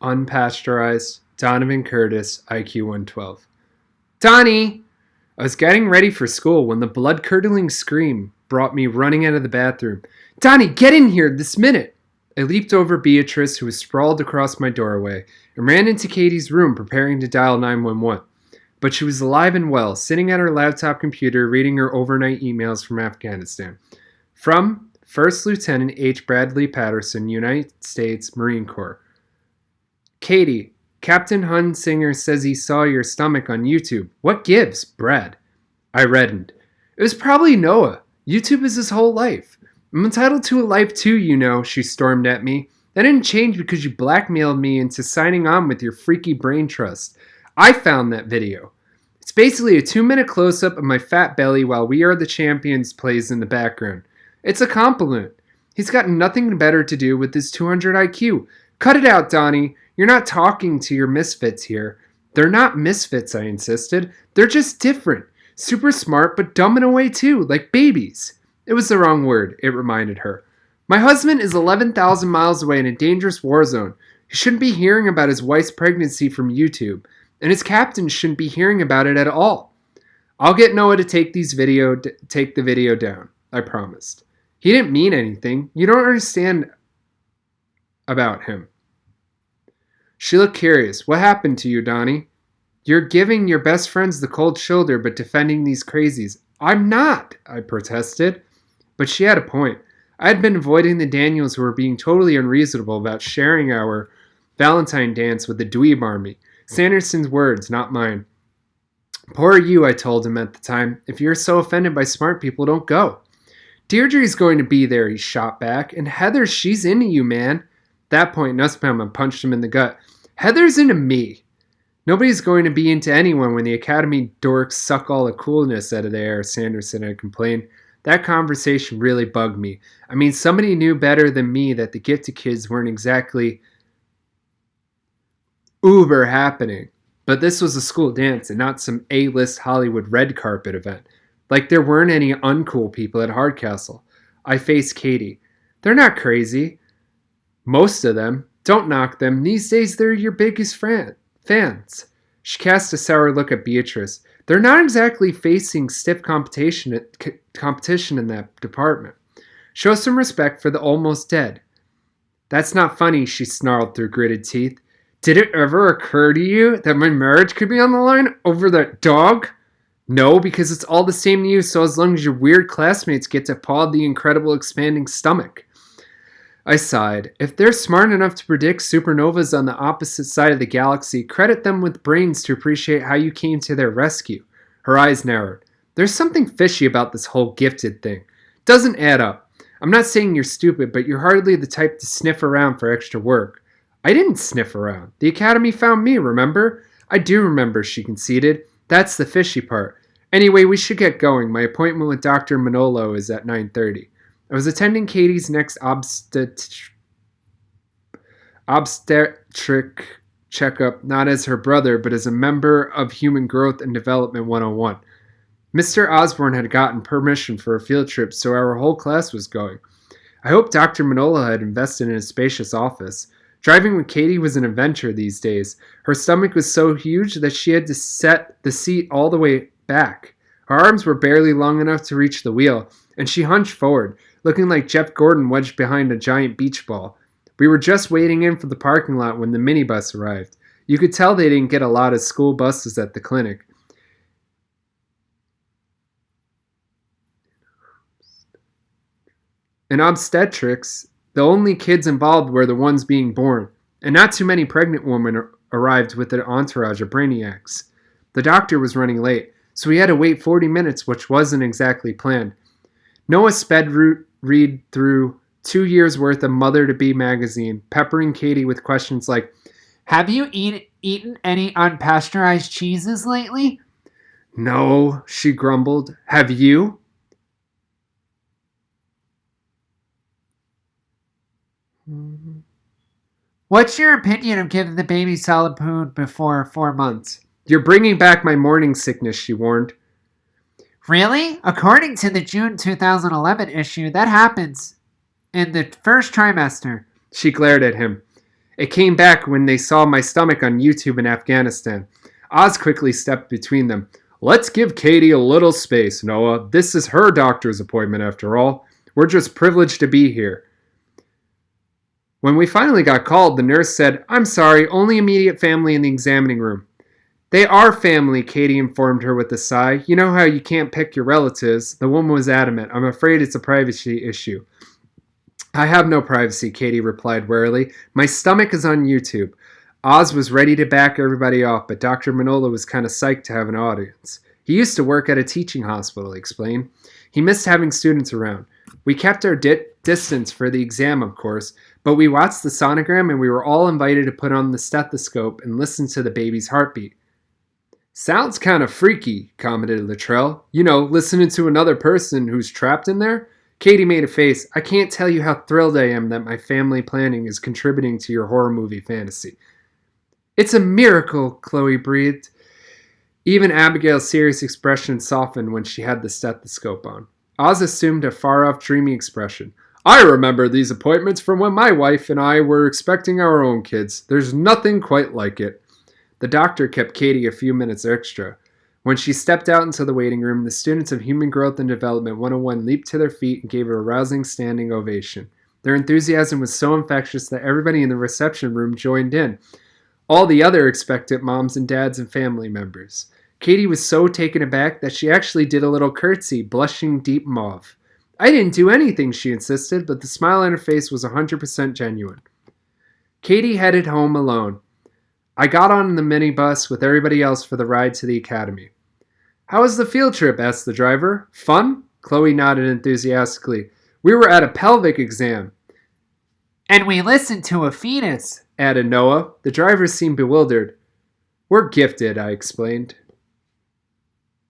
Unpasteurized, Donovan Curtis, IQ 112. Donnie! I was getting ready for school when the blood-curdling scream brought me running out of the bathroom. Donnie, get in here this minute! I leaped over Beatrice, who was sprawled across my doorway, and ran into Katie's room preparing to dial 911. But she was alive and well, sitting at her laptop computer reading her overnight emails from Afghanistan. From First Lieutenant H. Bradley Patterson, United States Marine Corps. Katie, Captain Hunsinger says he saw your stomach on YouTube. What gives, Brad? I reddened. It was probably Noah. YouTube is his whole life. I'm entitled to a life too, you know, she stormed at me. That didn't change because you blackmailed me into signing on with your freaky brain trust. I found that video. It's basically a 2-minute close-up of my fat belly while We Are the Champions plays in the background. It's a compliment. He's got nothing better to do with his 200 IQ. Cut it out, Donnie. You're not talking to your misfits here. They're not misfits, I insisted. They're just different. Super smart, but dumb in a way too, like babies. It was the wrong word, it reminded her. My husband is 11,000 miles away in a dangerous war zone. He shouldn't be hearing about his wife's pregnancy from YouTube, and his captain shouldn't be hearing about it at all. I'll get Noah to take the video down, I promised. He didn't mean anything. You don't understand about him. She looked curious. What happened to you, Donnie? You're giving your best friends the cold shoulder but defending these crazies. I'm not, I protested. But she had a point. I had been avoiding the Daniels who were being totally unreasonable about sharing our Valentine dance with the Dweeb Army. Sanderson's words, not mine. Poor you, I told him at the time. If you're so offended by smart people, don't go. Deirdre's going to be there, he shot back. And Heather, she's into you, man. At that point, Nussbaum punched him in the gut. Heather's into me. Nobody's going to be into anyone when the Academy dorks suck all the coolness out of the air, Sanderson had complained. That conversation really bugged me. I mean, somebody knew better than me that the Gifted kids weren't exactly uber happening. But this was a school dance and not some A-list Hollywood red carpet event. Like there weren't any uncool people at Hardcastle. I faced Katie. They're not crazy. Most of them. Don't knock them. These days they're your biggest fans. She cast a sour look at Beatrice. They're not exactly facing stiff competition in that department. Show some respect for the almost dead. That's not funny, she snarled through gritted teeth. Did it ever occur to you that my marriage could be on the line over that dog? No, because it's all the same to you, so as long as your weird classmates get to paw the incredible expanding stomach. I sighed. If they're smart enough to predict supernovas on the opposite side of the galaxy, credit them with brains to appreciate how you came to their rescue. Her eyes narrowed. There's something fishy about this whole gifted thing. Doesn't add up. I'm not saying you're stupid, but you're hardly the type to sniff around for extra work. I didn't sniff around. The Academy found me, remember? I do remember, she conceded. That's the fishy part. Anyway, we should get going. My appointment with Dr. Manolo is at 9:30. I was attending Katie's next obstetric checkup, not as her brother, but as a member of Human Growth and Development 101. Mr. Osborne had gotten permission for a field trip, so our whole class was going. I hoped Dr. Manolo had invested in a spacious office. Driving with Katie was an adventure these days. Her stomach was so huge that she had to set the seat all the way back. Her arms were barely long enough to reach the wheel, and she hunched forward, looking like Jeff Gordon wedged behind a giant beach ball. We were just waiting in for the parking lot when the minibus arrived. You could tell they didn't get a lot of school buses at the clinic. In obstetrics, the only kids involved were the ones being born, and not too many pregnant women arrived with an entourage of brainiacs. The doctor was running late, so we had to wait 40 minutes, which wasn't exactly planned. Noah sped read through 2 years' worth of Mother-to-Be magazine, peppering Katie with questions like, have you eaten any unpasteurized cheeses lately? No, she grumbled. Have you? What's your opinion of giving the baby solid food before 4 months? You're bringing back my morning sickness, she warned. Really? According to the June 2011 issue, that happens in the first trimester. She glared at him. It came back when they saw my stomach on YouTube in Afghanistan. Oz quickly stepped between them. Let's give Katie a little space, Noah. This is her doctor's appointment after all. We're just privileged to be here. When we finally got called, the nurse said, I'm sorry, only immediate family in the examining room. They are family, Katie informed her with a sigh. You know how you can't pick your relatives. The woman was adamant. I'm afraid it's a privacy issue. I have no privacy, Katie replied warily. My stomach is on YouTube. Oz was ready to back everybody off, but Dr. Manola was kind of psyched to have an audience. He used to work at a teaching hospital, he explained. He missed having students around. We kept our distance for the exam, of course, but we watched the sonogram and we were all invited to put on the stethoscope and listen to the baby's heartbeat. Sounds kind of freaky, commented Luttrell. You know, listening to another person who's trapped in there? Katie made a face. I can't tell you how thrilled I am that my family planning is contributing to your horror movie fantasy. It's a miracle, Chloe breathed. Even Abigail's serious expression softened when she had the stethoscope on. Oz assumed a far-off, dreamy expression. I remember these appointments from when my wife and I were expecting our own kids. There's nothing quite like it. The doctor kept Katie a few minutes extra. When she stepped out into the waiting room, the students of Human Growth and Development 101 leaped to their feet and gave her a rousing standing ovation. Their enthusiasm was so infectious that everybody in the reception room joined in. All the other expectant moms and dads and family members. Katie was so taken aback that she actually did a little curtsy, blushing deep mauve. I didn't do anything, she insisted, but the smile on her face was 100% genuine. Katie headed home alone. I got on the minibus with everybody else for the ride to the academy. How was the field trip? Asked the driver. Fun? Chloe nodded enthusiastically. We were at a pelvic exam. And we listened to a fetus, added Noah. The driver seemed bewildered. We're gifted, I explained.